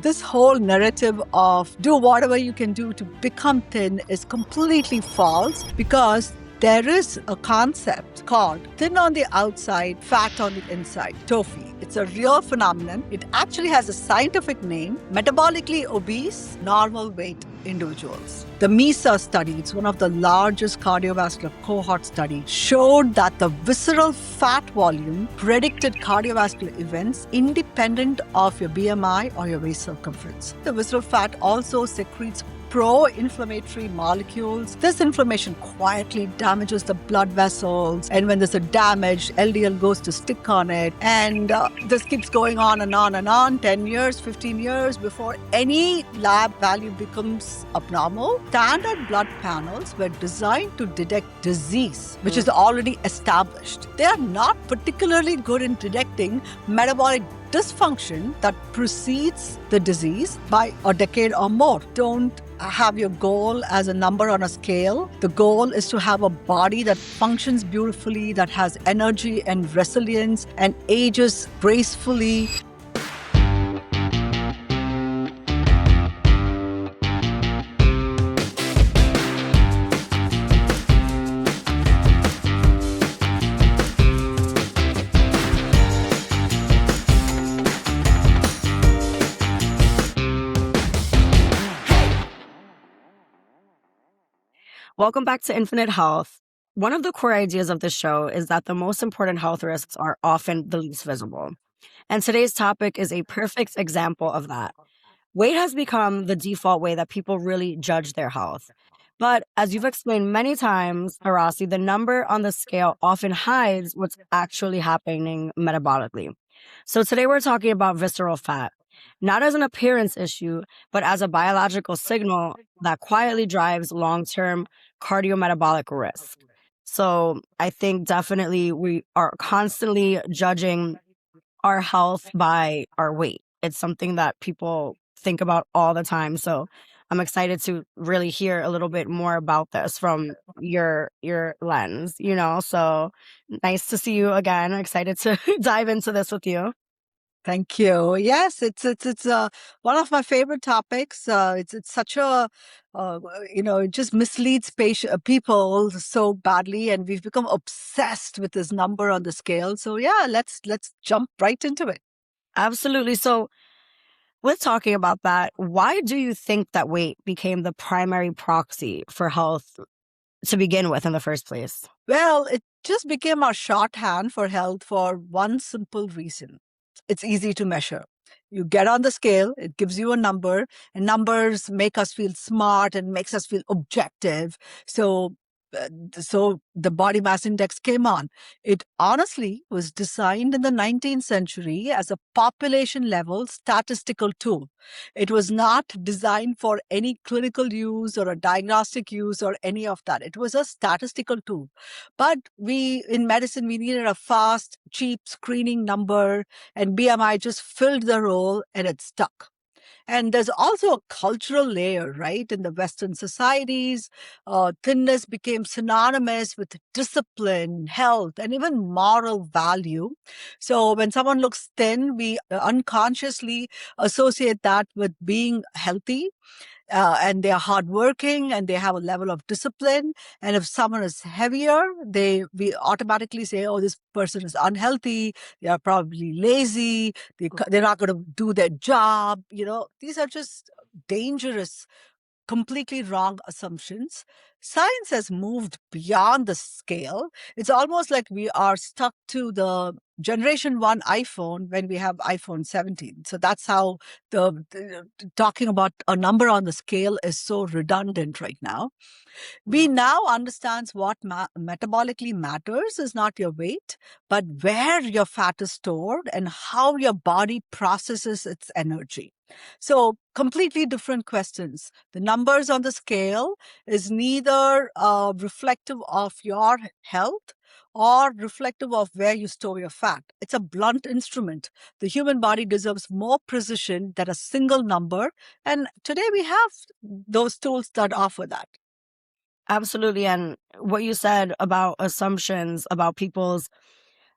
This whole narrative of do whatever you can do to become thin is completely false because there is a concept called thin on the outside, fat on the inside, TOFI. It's a real phenomenon. It actually has a scientific name, metabolically obese, normal weight individuals. The MESA study, it's one of the largest cardiovascular cohort studies, showed that the visceral fat volume predicted cardiovascular events independent of your BMI or your waist circumference. The visceral fat also secretes pro-inflammatory molecules. This inflammation quietly damages the blood vessels, and when there's a damage, LDL goes to stick on it, and this keeps going on and on and on, 10 years, 15 years before any lab value becomes abnormal. Standard blood panels were designed to detect disease, which is already established. They are not particularly good in detecting metabolic dysfunction that precedes the disease by a decade or more. Don't have your goal as a number on a scale. The goal is to have a body that functions beautifully, that has energy and resilience and ages gracefully. Welcome back to Infinite Health. One of the core ideas of this show is that the most important health risks are often the least visible. And today's topic is a perfect example of that. Weight has become the default way that people really judge their health. But as you've explained many times, Arasi, the number on the scale often hides what's actually happening metabolically. So today we're talking about visceral fat, not as an appearance issue, but as a biological signal that quietly drives long-term cardiometabolic risk. So I think definitely we are constantly judging our health by our weight. It's something that people think about all the time. So I'm excited to really hear a little bit more about this from your lens, So nice to see you again. Excited to dive into this with you. Thank you. Yes, it's one of my favorite topics. It's such a it just misleads people so badly, and we've become obsessed with this number on the scale. So yeah, let's jump right into it. Absolutely. So with talking about that, why do you think that weight became the primary proxy for health to begin with in the first place? Well, it just became our shorthand for health for one simple reason. It's easy to measure. You get on the scale, it gives you a number, and numbers make us feel smart and makes us feel objective. So the body mass index came on. It honestly was designed in the 19th century as a population level statistical tool. It was not designed for any clinical use or a diagnostic use or any of that. It was a statistical tool. But in medicine, we needed a fast, cheap screening number, and BMI just filled the role and it stuck. And there's also a cultural layer, right? In the Western societies, thinness became synonymous with discipline, health, and even moral value. So when someone looks thin, we unconsciously associate that with being healthy. And they are hardworking and they have a level of discipline. And if someone is heavier, we automatically say, "Oh, this person is unhealthy. They are probably lazy. They're not going to do their job." These are just dangerous, completely wrong assumptions. Science has moved beyond the scale. It's almost like we are stuck to the generation 1 iPhone when we have iPhone 17. So that's how talking about a number on the scale is so redundant right now. We now understand what metabolically matters is not your weight, but where your fat is stored and how your body processes its energy. So completely different questions. The numbers on the scale is neither reflective of your health or reflective of where you store your fat. It's a blunt instrument. The human body deserves more precision than a single number. And today we have those tools that offer that. Absolutely. And what you said about assumptions about people's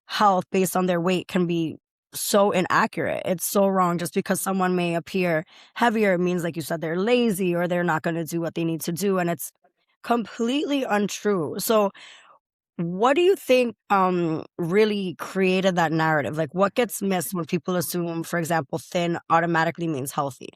health based on their weight can be so inaccurate. It's so wrong. Just because someone may appear heavier, it means, like you said, they're lazy or they're not going to do what they need to do. And it's completely untrue. So, what do you think really created that narrative? Like, what gets missed when people assume, for example, thin automatically means healthy?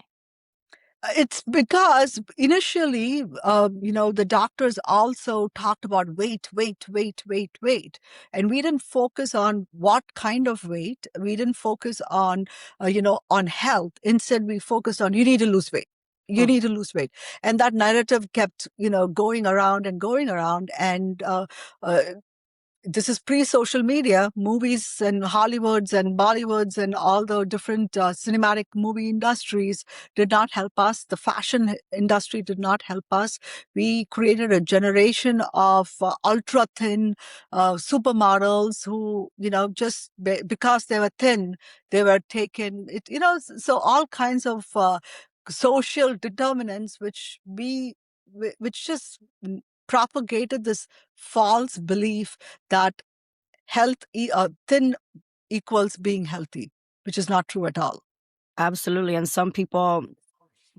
It's because initially, the doctors also talked about weight, weight, weight, weight, weight. And we didn't focus on what kind of weight. We didn't focus on health. Instead, we focused on you need to lose weight. You Mm. need to lose weight. And that narrative kept, going around and going around. And uh, this is pre-social media. Movies and Hollywoods and Bollywoods and all the different cinematic movie industries did not help us. The fashion industry did not help us. We created a generation of ultra thin supermodels who, just because they were thin, they were taken. So all kinds of social determinants, which just propagated this false belief that thin equals being healthy, which is not true at all. Absolutely. And some people,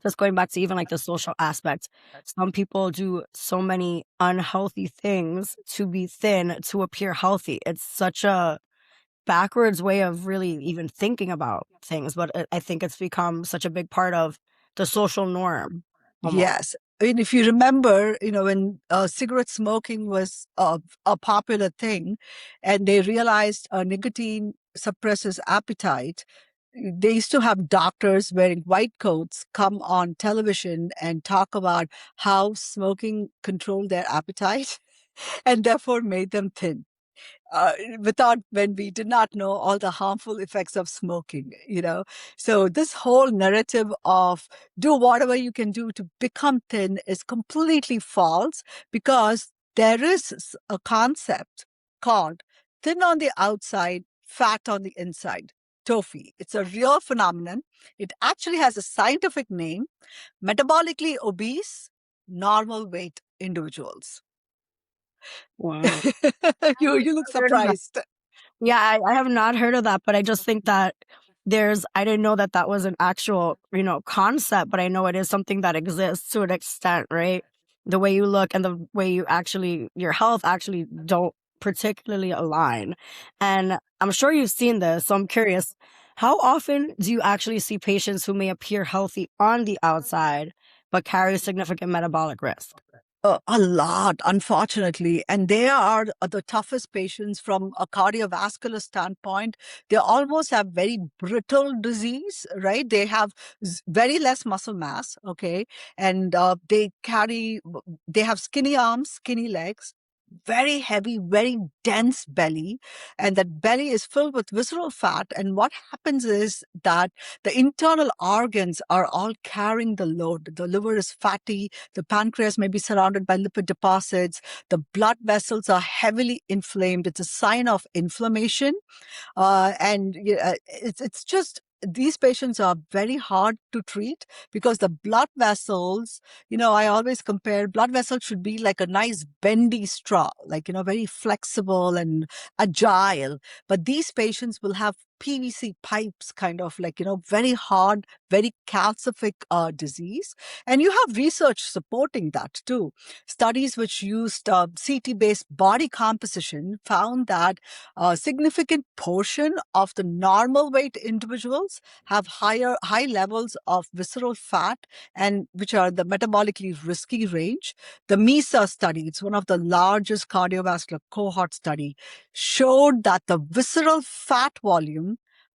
just going back to even like the social aspect, some people do so many unhealthy things to be thin to appear healthy. It's such a backwards way of really even thinking about things, but I think it's become such a big part of the social norm almost. Yes. I mean, if you remember, when cigarette smoking was a popular thing and they realized nicotine suppresses appetite, they used to have doctors wearing white coats come on television and talk about how smoking controlled their appetite and therefore made them thin. Without when we did not know all the harmful effects of smoking. So this whole narrative of do whatever you can do to become thin is completely false because there is a concept called thin on the outside, fat on the inside. TOFI. It's a real phenomenon. It actually has a scientific name, metabolically obese, normal weight individuals. Wow. You look Heard of that. surprised. Yeah, I have not heard of that, but I just think that I didn't know that that was an actual, concept, but I know it is something that exists to an extent, right? The way you look and the way your health actually don't particularly align. And I'm sure you've seen this, so I'm curious, how often do you actually see patients who may appear healthy on the outside, but carry significant metabolic risk? A lot, unfortunately. And they are the toughest patients from a cardiovascular standpoint. They almost have very brittle disease, right? They have very less muscle mass, okay? And they have skinny arms, skinny legs, very heavy, very dense belly. And that belly is filled with visceral fat. And what happens is that the internal organs are all carrying the load. The liver is fatty, the pancreas may be surrounded by lipid deposits. The blood vessels are heavily inflamed. It's a sign of inflammation. And it's just these patients are very hard to treat because the blood vessels, I always compare blood vessels should be like a nice bendy straw, like, very flexible and agile. But these patients will have PVC pipes, kind of like, very hard, very calcific disease. And you have research supporting that too. Studies which used CT based body composition found that a significant portion of the normal weight individuals have high levels of visceral fat and which are the metabolically risky range. The MESA study, it's one of the largest cardiovascular cohort study, showed that the visceral fat volume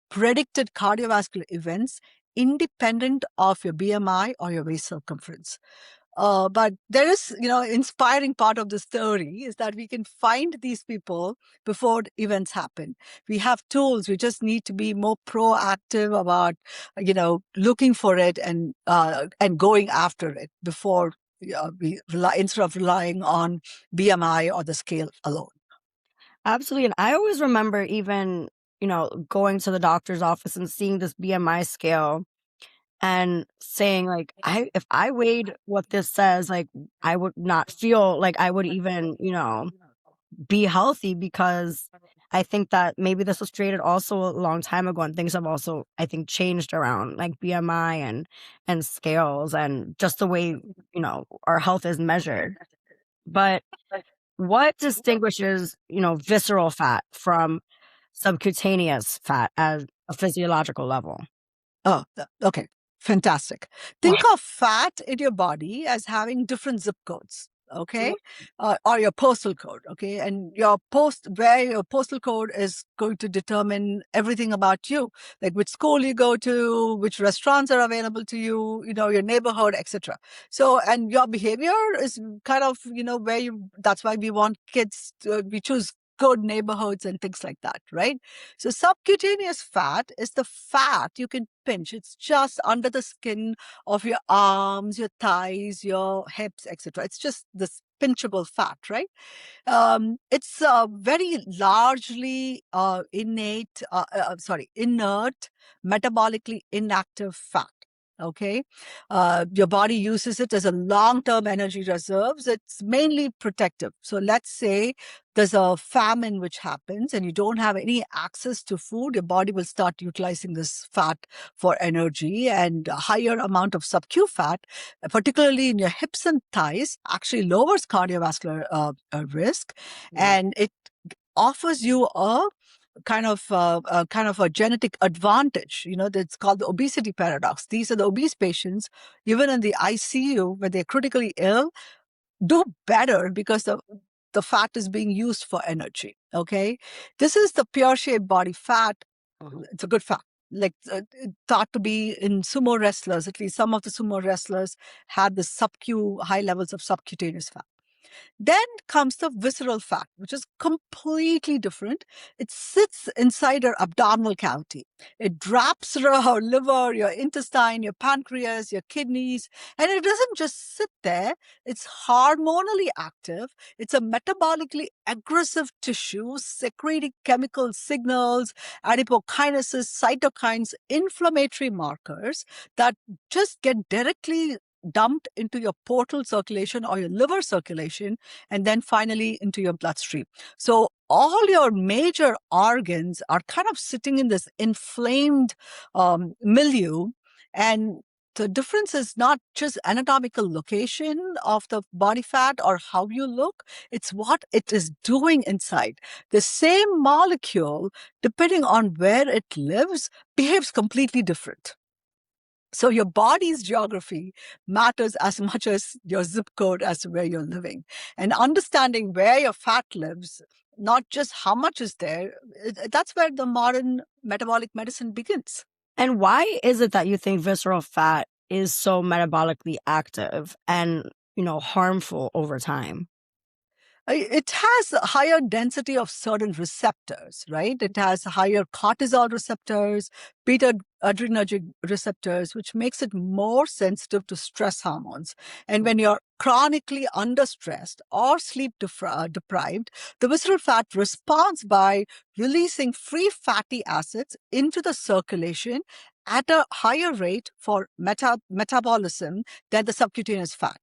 predicted cardiovascular events independent of your BMI or your waist circumference. But there is, inspiring part of this theory is that we can find these people before events happen. We have tools. We just need to be more proactive about, looking for it and going after it before instead of relying on BMI or the scale alone. Absolutely. And I always remember even, going to the doctor's office and seeing this BMI scale and saying like, if I weighed what this says, like I would not feel like I would even, be healthy because I think that maybe this was created also a long time ago, and things have also, I think, changed around like BMI and scales and just the way, our health is measured. But what distinguishes, visceral fat from subcutaneous fat at a physiological level? Oh, okay. Fantastic. Think of fat in your body as having different zip codes, okay? Or your postal code, okay? And where your postal code is going to determine everything about you, like which school you go to, which restaurants are available to you, your neighborhood, etc. So, and your behavior is kind of, that's why we want we choose good neighborhoods and things like that, right? So subcutaneous fat is the fat you can pinch. It's just under the skin of your arms, your thighs, your hips, etc. It's just this pinchable fat, right? It's very largely inert, metabolically inactive fat. Okay. Your body uses it as a long-term energy reserves. It's mainly protective. So let's say there's a famine which happens and you don't have any access to food, your body will start utilizing this fat for energy, and a higher amount of subcu fat, particularly in your hips and thighs, actually lowers cardiovascular risk, and it offers you a genetic advantage. That's called the obesity paradox. These are the obese patients, even in the ICU, when they're critically ill, do better because the fat is being used for energy. Okay, this is the pure shaped body fat. It's a good fat. Like thought to be in sumo wrestlers, at least some of the sumo wrestlers had the high levels of subcutaneous fat. Then comes the visceral fat, which is completely different. It sits inside your abdominal cavity. It wraps around your liver, your intestine, your pancreas, your kidneys, and it doesn't just sit there. It's hormonally active. It's a metabolically aggressive tissue secreting chemical signals, adipokinases, cytokines, inflammatory markers that just get directly dumped into your portal circulation or your liver circulation, and then finally into your bloodstream. So all your major organs are kind of sitting in this inflamed milieu. And the difference is not just anatomical location of the body fat or how you look, it's what it is doing inside. The same molecule, depending on where it lives, behaves completely different. So your body's geography matters as much as your zip code as to where you're living. And understanding where your fat lives, not just how much is there, that's where the modern metabolic medicine begins. And why is it that you think visceral fat is so metabolically active and, harmful over time? It has a higher density of certain receptors, right? It has higher cortisol receptors, beta adrenergic receptors, which makes it more sensitive to stress hormones. And when you're chronically understressed or sleep deprived, the visceral fat responds by releasing free fatty acids into the circulation at a higher rate for metabolism than the subcutaneous fat.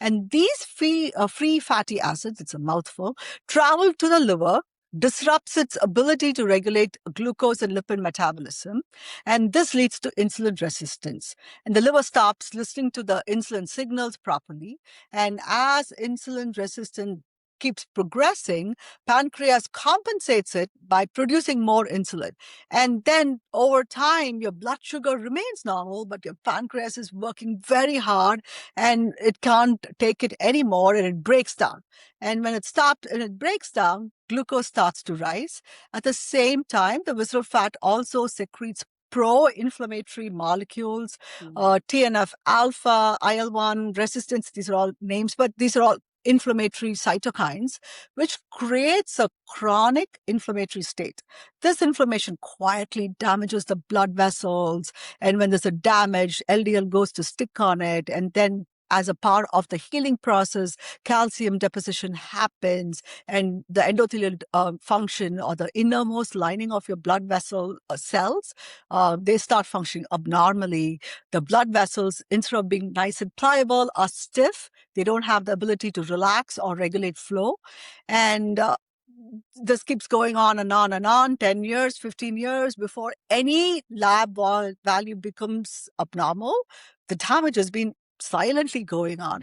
And these free fatty acids, it's a mouthful, travel to the liver, disrupts its ability to regulate glucose and lipid metabolism. And this leads to insulin resistance. And the liver stops listening to the insulin signals properly. And as insulin resistance keeps progressing, pancreas compensates it by producing more insulin. And then over time, your blood sugar remains normal, but your pancreas is working very hard and it can't take it anymore and it breaks down. And when it stops and it breaks down, glucose starts to rise. At the same time, the visceral fat also secretes pro-inflammatory molecules, TNF alpha, IL-1, resistance, these are all names, but these are all inflammatory cytokines, which creates a chronic inflammatory state. This inflammation quietly damages the blood vessels. And when there's a damage, LDL goes to stick on it. And then as a part of the healing process, calcium deposition happens, and the endothelial function, or the innermost lining of your blood vessel cells, they start functioning abnormally. The blood vessels, instead of being nice and pliable, are stiff. They don't have the ability to relax or regulate flow. And this keeps going on and on and on, 10 years, 15 years before any lab value becomes abnormal. The damage has been silently going on.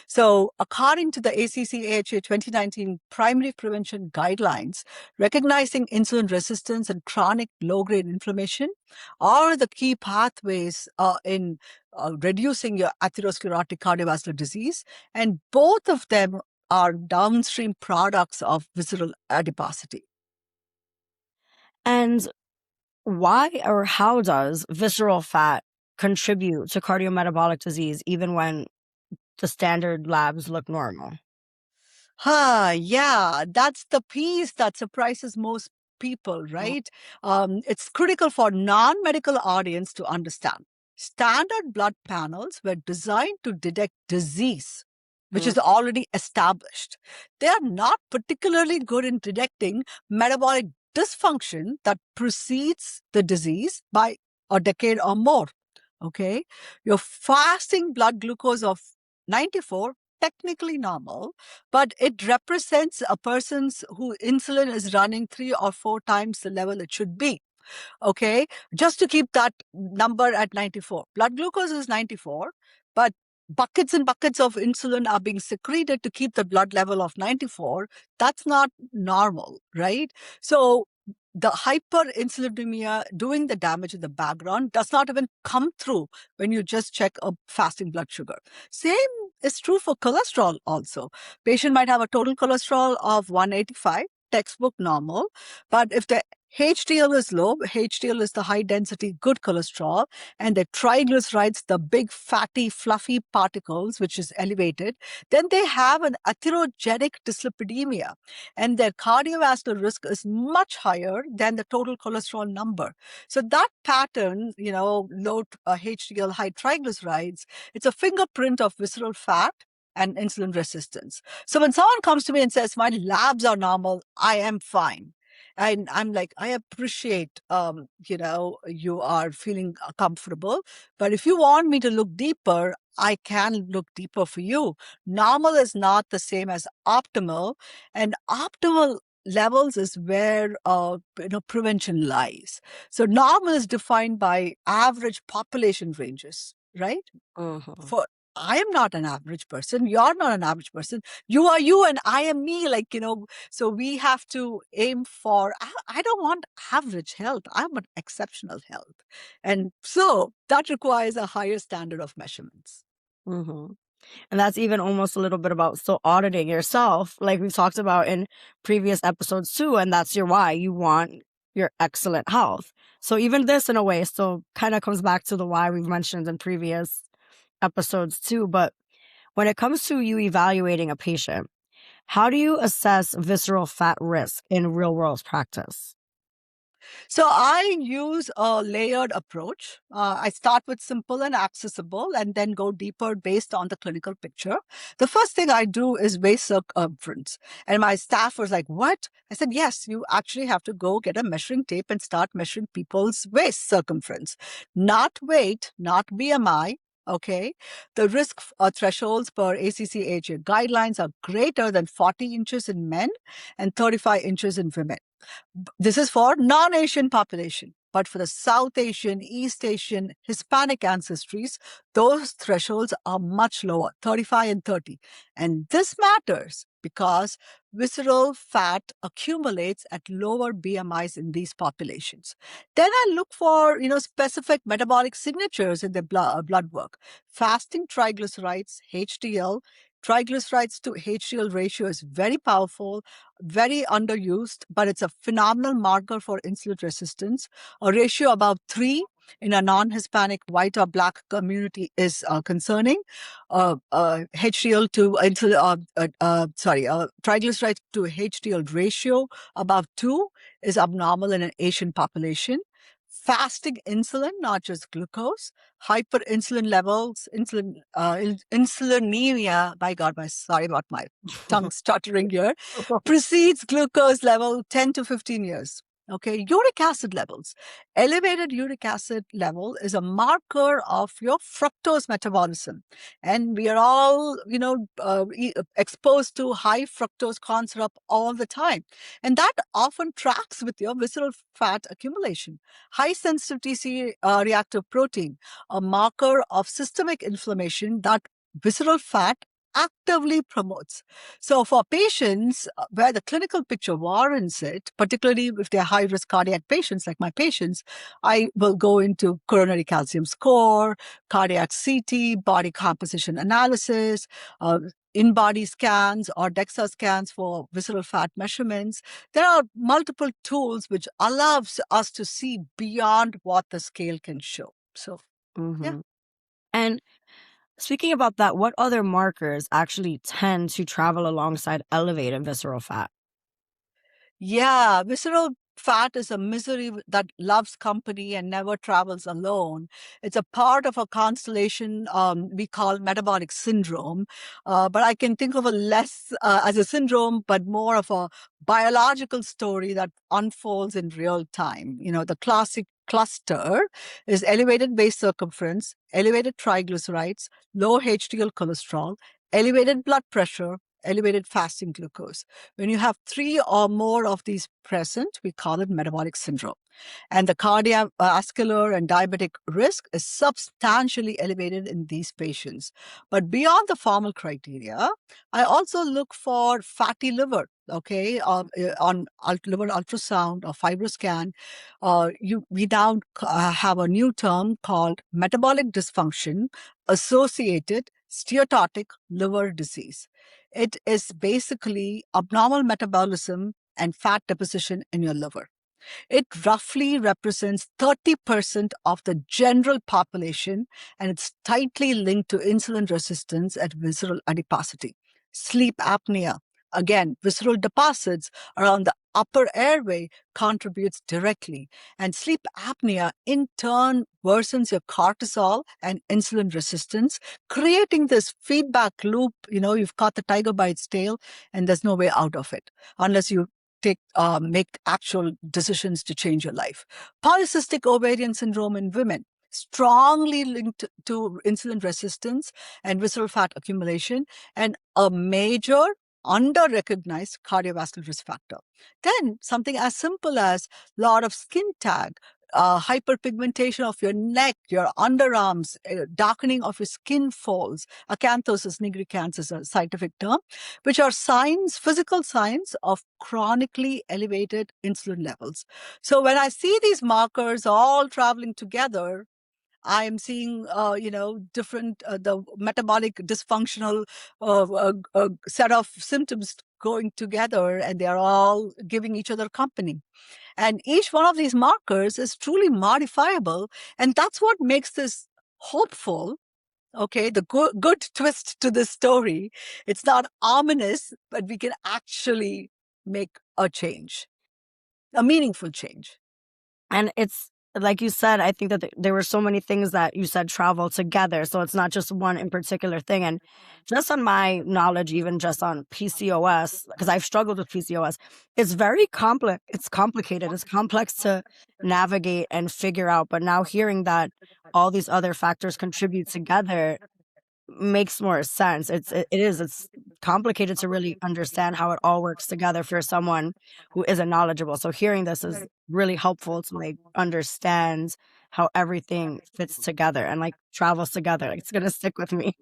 So, according to the ACC/AHA 2019 primary prevention guidelines, recognizing insulin resistance and chronic low-grade inflammation are the key pathways in reducing your atherosclerotic cardiovascular disease, and both of them are downstream products of visceral adiposity. And why or how does visceral fat contribute to cardiometabolic disease even when the standard labs look normal? Yeah, that's the piece that surprises most people, right? It's critical for non-medical audience to understand. Standard blood panels were designed to detect disease, which Mm. is already established. They are not particularly good in detecting metabolic dysfunction that precedes the disease by a decade or more. Okay, your fasting blood glucose of 94, technically normal, but it represents a person's who insulin is running 3 or 4 times the level it should be. Okay, just to keep that number at 94. Blood glucose is 94, but buckets and buckets of insulin are being secreted to keep the blood level of 94. That's not normal, right? So the hyperinsulinemia doing the damage in the background does not even come through when you just check a fasting blood sugar. Same is true for cholesterol also. Patient might have a total cholesterol of 185, textbook normal, but if the HDL is low. HDL is the high density good cholesterol, and the triglycerides, the big fatty fluffy particles, which is elevated. Then they have an atherogenic dyslipidemia, and their cardiovascular risk is much higher than the total cholesterol number. So that pattern, low HDL, high triglycerides, it's a fingerprint of visceral fat and insulin resistance. So when someone comes to me and says, my labs are normal, I am fine. And I'm like, I appreciate, you are feeling comfortable. But if you want me to look deeper, I can look deeper for you. Normal is not the same as optimal. And optimal levels is where, prevention lies. So normal is defined by average population ranges, right? Mhm. For I am not an average person. You're not an average person. You are you and I am me. So we have to aim for, I don't want average health. I want exceptional health. And so that requires a higher standard of measurements. Mhm. And that's even almost a little bit about still auditing yourself, like we've talked about in previous episodes too. And that's your why. You want your excellent health. So even this, in a way, still kind of comes back to the why we've mentioned in previous episodes too. But when it comes to you evaluating a patient, how do you assess visceral fat risk in real world practice? So I use a layered approach. I start with simple and accessible and then go deeper based on the clinical picture. The first thing I do is waist circumference. And my staff was like, what? I said, yes, you actually have to go get a measuring tape and start measuring people's waist circumference, not weight, not BMI. Okay. The risk thresholds per ACC/AHA guidelines are greater than 40 inches in men and 35 inches in women. This is for non-Asian population. But for the South Asian, East Asian, Hispanic ancestries, those thresholds are much lower, 35 and 30. And this matters because visceral fat accumulates at lower BMIs in these populations. Then I look for, specific metabolic signatures in the blood work. Fasting triglycerides, HDL, triglycerides to HDL ratio is very powerful, very underused, but it's a phenomenal marker for insulin resistance. A ratio above 3 in a non-Hispanic white or black community is concerning. HDL to triglyceride to HDL ratio above 2 is abnormal in an Asian population. Fasting insulin, not just glucose, hyperinsulin levels, insulinemia. My God, sorry about my tongue stuttering here, precedes glucose level 10 to 15 years. Okay, uric acid levels. Elevated uric acid level is a marker of your fructose metabolism. And we are all, exposed to high fructose corn syrup all the time. And that often tracks with your visceral fat accumulation. High sensitivity reactive protein, a marker of systemic inflammation that visceral fat actively promotes. So, for patients where the clinical picture warrants it, particularly if they're high risk cardiac patients like my patients, I will go into coronary calcium score, cardiac CT, body composition analysis, in body scans or DEXA scans for visceral fat measurements. There are multiple tools which allows us to see beyond what the scale can show. So, yeah. Hmm. And speaking about that, what other markers actually tend to travel alongside elevated visceral fat? Yeah, visceral fat is a misery that loves company and never travels alone. It's a part of a constellation we call metabolic syndrome. But I can think of a less as a syndrome, but more of a biological story that unfolds in real time. You know, the classic cluster is elevated waist circumference, elevated triglycerides, low HDL cholesterol, elevated blood pressure, elevated fasting glucose. When you have three or more of these present, we call it metabolic syndrome. And the cardiovascular and diabetic risk is substantially elevated in these patients. But beyond the formal criteria, I also look for fatty liver. Okay, on liver ultrasound or fibroscan, we now have a new term called metabolic dysfunction associated steatotic liver disease. It is basically abnormal metabolism and fat deposition in your liver. It roughly represents 30% of the general population, and it's tightly linked to insulin resistance and visceral adiposity. Sleep apnea, again, visceral deposits around the upper airway contributes directly. And sleep apnea in turn worsens your cortisol and insulin resistance, creating this feedback loop. You know, you've caught the tiger by its tail, and there's no way out of it unless you make actual decisions to change your life. Polycystic ovarian syndrome in women, strongly linked to insulin resistance and visceral fat accumulation, and a major under-recognized cardiovascular risk factor. Then something as simple as lot of skin tag, hyperpigmentation of your neck, your underarms, darkening of your skin folds, acanthosis nigricans is a scientific term, which are signs, physical signs of chronically elevated insulin levels. So when I see these markers all traveling together, I am seeing, different, the metabolic dysfunctional set of symptoms going together, and they're all giving each other company. And each one of these markers is truly modifiable. And that's what makes this hopeful. Okay, the good twist to this story. It's not ominous, but we can actually make a change, a meaningful change. And it's like you said, I think that there were so many things that you said travel together. So it's not just one in particular thing. And just on my knowledge, even just on PCOS, because I've struggled with PCOS, it's very complex. It's complicated. It's complex to navigate and figure out. But now hearing that all these other factors contribute together makes more sense. It's complicated to really understand how it all works together for someone who isn't knowledgeable. So hearing this is really helpful to like understand how everything fits together and like travels together. Like, it's gonna stick with me.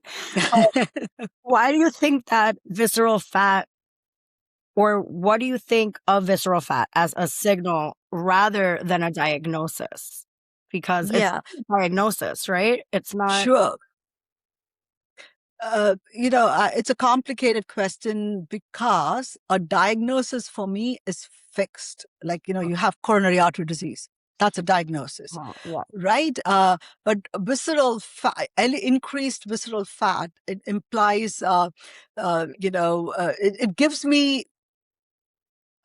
Why do you think that visceral fat, or what do you think of visceral fat as a signal rather than a diagnosis? Because it's Yeah, a diagnosis, right? It's not. sure. It's a complicated question because a diagnosis for me is fixed. Like, you have coronary artery disease. That's a diagnosis, Yeah. right? But visceral fat, increased visceral fat, it implies, it gives me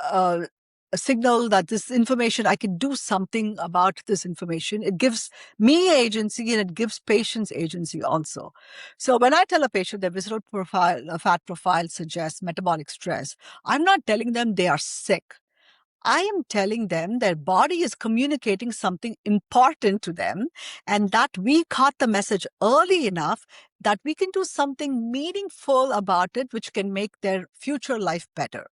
uh, a signal that this information, I can do something about this information. It gives me agency and it gives patients agency also. So when I tell a patient their visceral profile, fat profile suggests metabolic stress, I'm not telling them they are sick. I am telling them their body is communicating something important to them, and that we caught the message early enough that we can do something meaningful about it, which can make their future life better.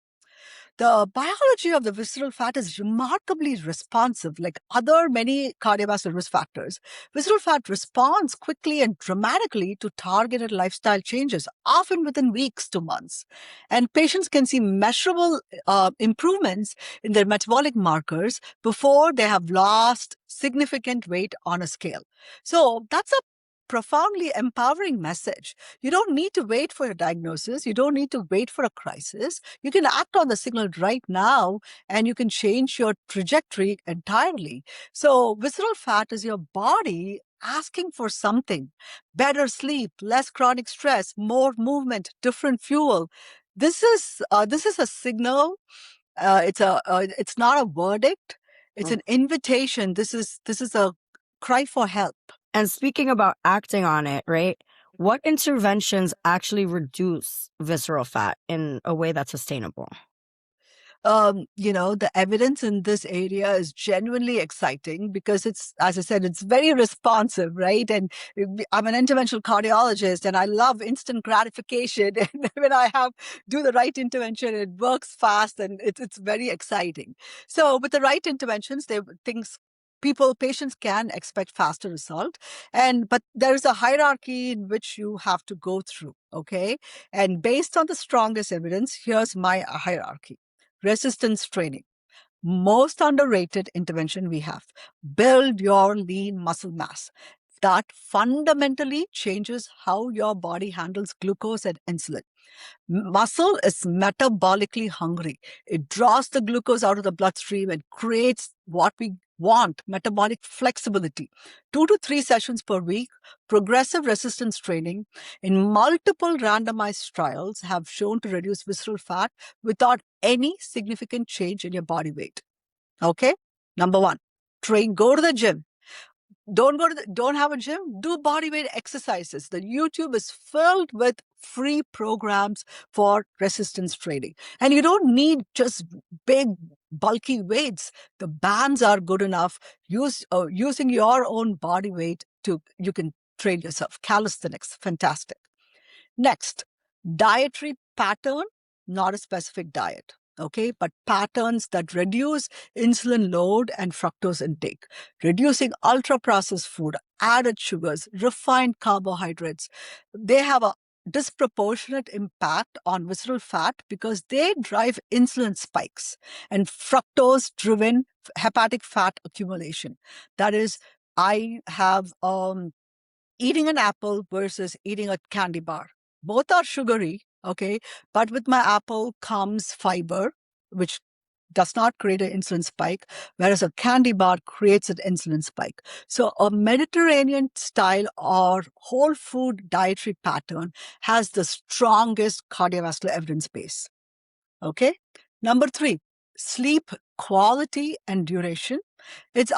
The biology of the visceral fat is remarkably responsive, like other many cardiovascular risk factors. Visceral fat responds quickly and dramatically to targeted lifestyle changes, often within weeks to months. And patients can see measurable improvements in their metabolic markers before they have lost significant weight on a scale. So that's a profoundly empowering message. You don't need to wait for a diagnosis. You don't need to wait for a crisis. You can act on the signal right now and you can change your trajectory entirely. So, visceral fat is your body asking for something: better sleep, less chronic stress, more movement, different fuel. This is a signal. It's not a verdict. It's Mm. an invitation. This is a cry for help. And speaking about acting on it, right? What interventions actually reduce visceral fat in a way that's sustainable? The evidence in this area is genuinely exciting because it's, as I said, it's very responsive, right? And I'm an interventional cardiologist and I love instant gratification. And when I do the right intervention, it works fast and it's very exciting. So with the right interventions, patients can expect faster result. But there is a hierarchy in which you have to go through, okay? And based on the strongest evidence, here's my hierarchy. Resistance training, most underrated intervention we have. Build your lean muscle mass. That fundamentally changes how your body handles glucose and insulin. Muscle is metabolically hungry. It draws the glucose out of the bloodstream and creates what we want: metabolic flexibility. 2 to 3 sessions per week, progressive resistance training in multiple randomized trials have shown to reduce visceral fat without any significant change in your body weight. Okay? Number one, go to the gym. Don't have a gym, do body weight exercises. The YouTube is filled with free programs for resistance training, and you don't need just big bulky weights. The bands are good enough. Using your own body weight to you can train yourself. Calisthenics, fantastic. Next, dietary pattern, not a specific diet, okay, but patterns that reduce insulin load and fructose intake, reducing ultra processed food, added sugars, refined carbohydrates. They have a disproportionate impact on visceral fat because they drive insulin spikes and fructose driven hepatic fat accumulation. That is, I have eating an apple versus eating a candy bar. Both are sugary, okay? But with my apple comes fiber, which does not create an insulin spike, whereas a candy bar creates an insulin spike. So a Mediterranean style or whole food dietary pattern has the strongest cardiovascular evidence base. Okay. Number three, sleep quality and duration. This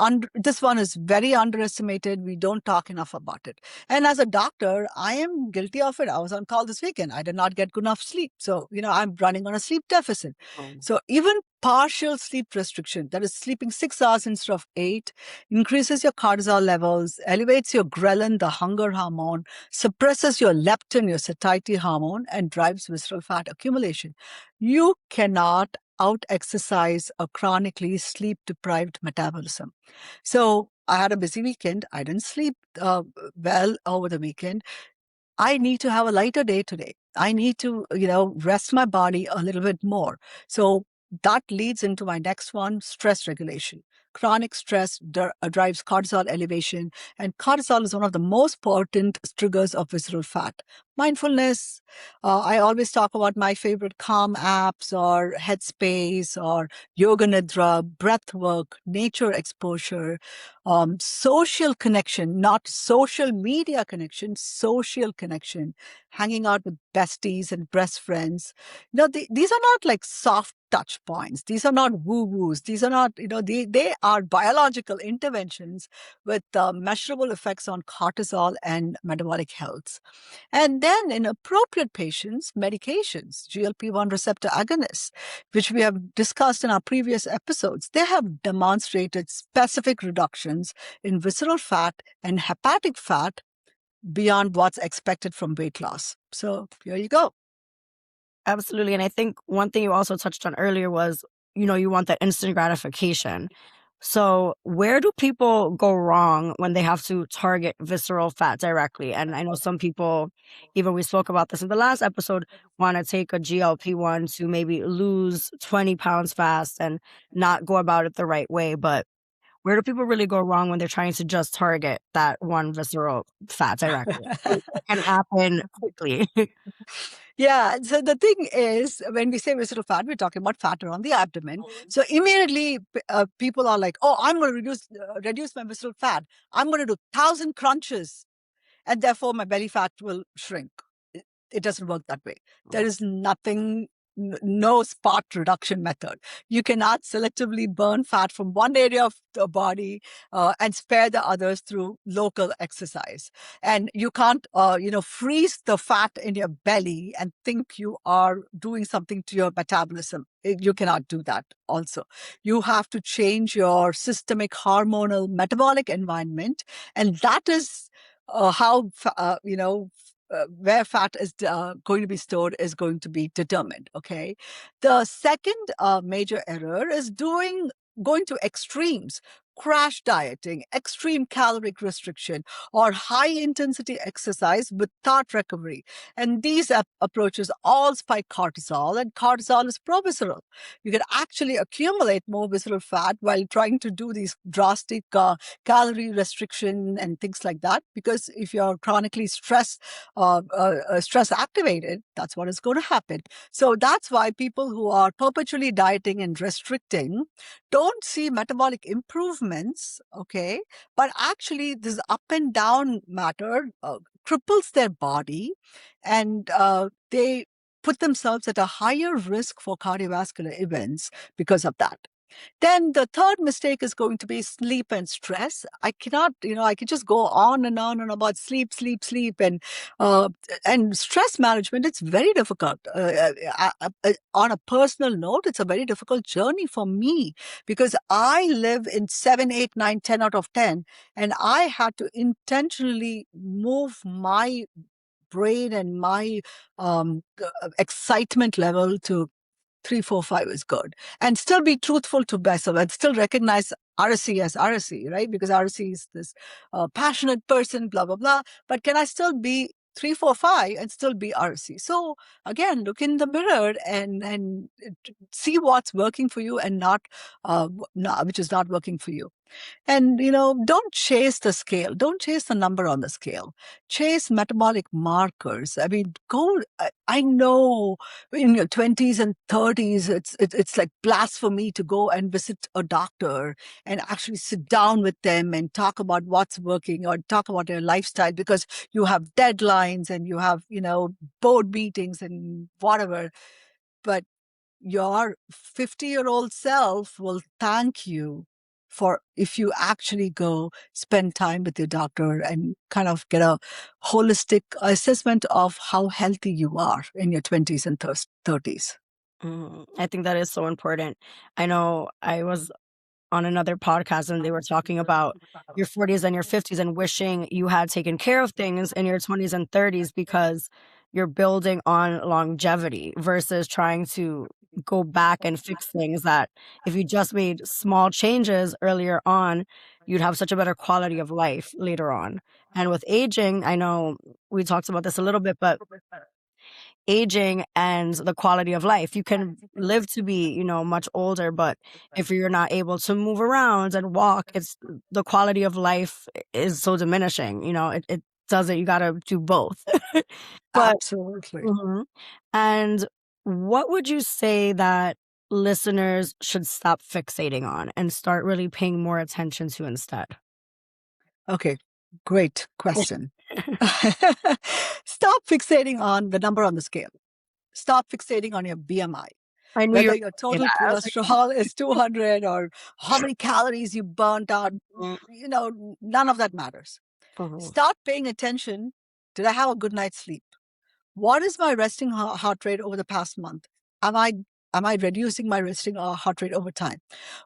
one is very underestimated. We don't talk enough about it. And as a doctor, I am guilty of it. I was on call this weekend. I did not get good enough sleep. So, I'm running on a sleep deficit. So even partial sleep restriction, that is sleeping 6 hours instead of 8, increases your cortisol levels, elevates your ghrelin, the hunger hormone, suppresses your leptin, your satiety hormone, and drives visceral fat accumulation. You cannot out exercise a chronically sleep deprived metabolism. So I had a busy weekend. I didn't sleep well over the weekend. I need to have a lighter day today. I need to, rest my body a little bit more. So that leads into my next one: stress regulation. Chronic stress drives cortisol elevation, and cortisol is one of the most potent triggers of visceral fat. Mindfulness. I always talk about my favorite calm apps or Headspace or Yoga Nidra, breath work, nature exposure, social connection, not social media connection, social connection, hanging out with besties and best friends. These are not like soft touch points. These are not woo-woos. These are not, they are biological interventions with measurable effects on cortisol and metabolic health. And then in appropriate patients, medications, GLP-1 receptor agonists, which we have discussed in our previous episodes, they have demonstrated specific reductions in visceral fat and hepatic fat beyond what's expected from weight loss. So here you go. Absolutely. And I think one thing you also touched on earlier was, you want that instant gratification. So where do people go wrong when they have to target visceral fat directly? And I know some people, even we spoke about this in the last episode, want to take a GLP-1 to maybe lose 20 pounds fast and not go about it the right way. But where do people really go wrong when they're trying to just target that one visceral fat directly? It can happen quickly. Yeah. So the thing is, when we say visceral fat, we're talking about fat around the abdomen. So immediately people are like, oh, I'm going to reduce my visceral fat. I'm going to do 1,000 crunches, and therefore my belly fat will shrink. It doesn't work that way. There is nothing, no spot reduction method. You cannot selectively burn fat from one area of the body and spare the others through local exercise. And you can't, freeze the fat in your belly and think you are doing something to your metabolism. You cannot do that also. You have to change your systemic hormonal metabolic environment. And that is how, where fat is going to be stored is going to be determined. Okay. The second major error is going to extremes. Crash dieting, extreme caloric restriction, or high intensity exercise without recovery. And these approaches all spike cortisol, and cortisol is provisceral. You can actually accumulate more visceral fat while trying to do these drastic calorie restriction and things like that. Because if you're chronically stress activated, that's what is going to happen. So that's why people who are perpetually dieting and restricting don't see metabolic improvements, okay? But actually, this up and down matter cripples their body, and they put themselves at a higher risk for cardiovascular events because of that. Then the third mistake is going to be sleep and stress. I cannot, I could just go on and about sleep, sleep, sleep, and stress management. It's very difficult. On a personal note, it's a very difficult journey for me because I live in 7, 8, 9, 10 out of 10, and I had to intentionally move my brain and my excitement level to 3, 4, 5 is good. And still be truthful to myself and still recognize Arasi as Arasi, right? Because Arasi is this passionate person, blah, blah, blah. But can I still be 3, 4, 5 and still be Arasi? So again, look in the mirror and see what's working for you and which is not working for you. And, don't chase the scale. Don't chase the number on the scale. Chase metabolic markers. I mean, I know in your 20s and 30s, it's like blasphemy to go and visit a doctor and actually sit down with them and talk about what's working or talk about your lifestyle because you have deadlines and you have, board meetings and whatever. But your 50-year-old self will thank you for if you actually go spend time with your doctor and kind of get a holistic assessment of how healthy you are in your 20s and 30s. I think that is so important. I know I was on another podcast and they were talking about your 40s and your 50s and wishing you had taken care of things in your 20s and 30s because you're building on longevity versus trying to go back and fix things that if you just made small changes earlier on, you'd have such a better quality of life later on. And with aging, I know we talked about this a little bit, but aging and the quality of life. You can live to be, much older, but if you're not able to move around and walk, it's the quality of life is so diminishing. It doesn't, you got to do both. But, Absolutely. mhm. And what would you say that listeners should stop fixating on and start really paying more attention to instead? Okay, great question. Stop fixating on the number on the scale. Stop fixating on your BMI. I knew you whether were your gonna say total that. I was like, cholesterol is 200 or how many calories you burnt out, mm, none of that matters. mhm, Start paying attention. Did I have a good night's sleep? What is my resting heart rate over the past month? Am I am I reducing my resting heart rate over time?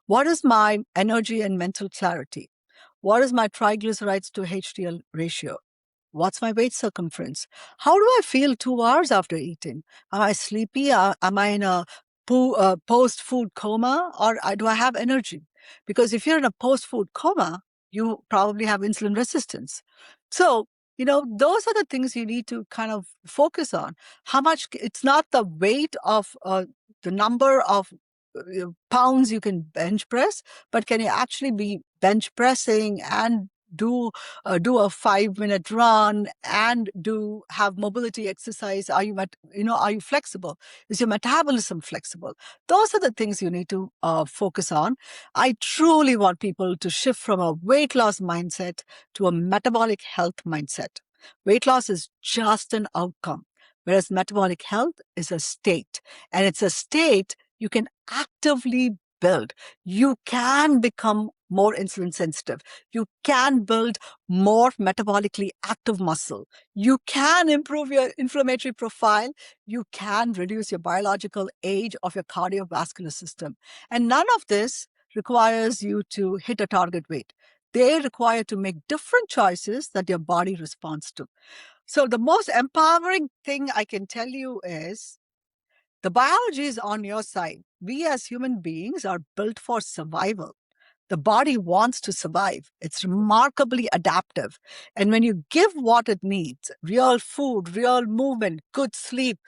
What is my energy and mental clarity? What is my triglycerides to HDL ratio? What's my waist circumference? How do I feel 2 hours after eating? Am I sleepy? Am I in a post food coma? Or do I have energy? Because if you're in a post food coma, you probably have insulin resistance. So, those are the things you need to kind of focus on. How much, it's not the weight of the number of pounds you can bench press, but can you actually be bench pressing and do a 5 minute run and do have mobility exercise? Are are you flexible? Is your metabolism flexible? Those are the things you need to focus on. I truly want people to shift from a weight loss mindset to a metabolic health mindset. Weight loss is just an outcome, whereas metabolic health is a state, and it's a state you can actively build. You can become more insulin sensitive. You can build more metabolically active muscle. You can improve your inflammatory profile. You can reduce your biological age of your cardiovascular system. And none of this requires you to hit a target weight. They require to make different choices that your body responds to. So the most empowering thing I can tell you is the biology is on your side. We as human beings are built for survival. The body wants to survive. It's remarkably adaptive. And when you give what it needs, real food, real movement, good sleep,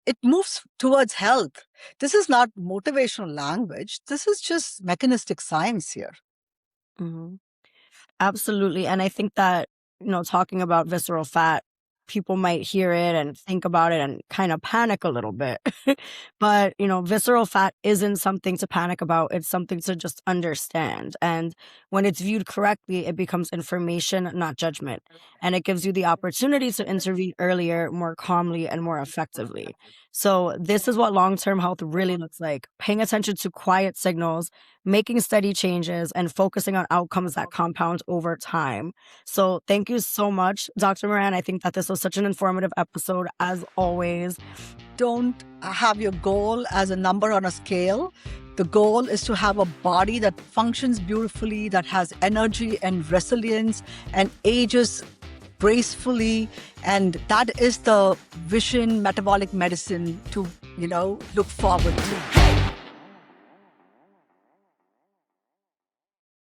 it moves towards health. This is not motivational language. This is just mechanistic science here. mhm. Absolutely. And I think that, talking about visceral fat, people might hear it and think about it and kind of panic a little bit. But, visceral fat isn't something to panic about. It's something to just understand. And when it's viewed correctly, it becomes information, not judgment. And it gives you the opportunity to intervene earlier, more calmly, and more effectively. So, this is what long term health really looks like: paying attention to quiet signals, making steady changes, and focusing on outcomes that compound over time. So, thank you so much, Dr. Moran. I think that this was such an informative episode, as always. Don't have your goal as a number on a scale. The goal is to have a body that functions beautifully, that has energy and resilience and ages gracefully. And that is the vision metabolic medicine to, look forward to.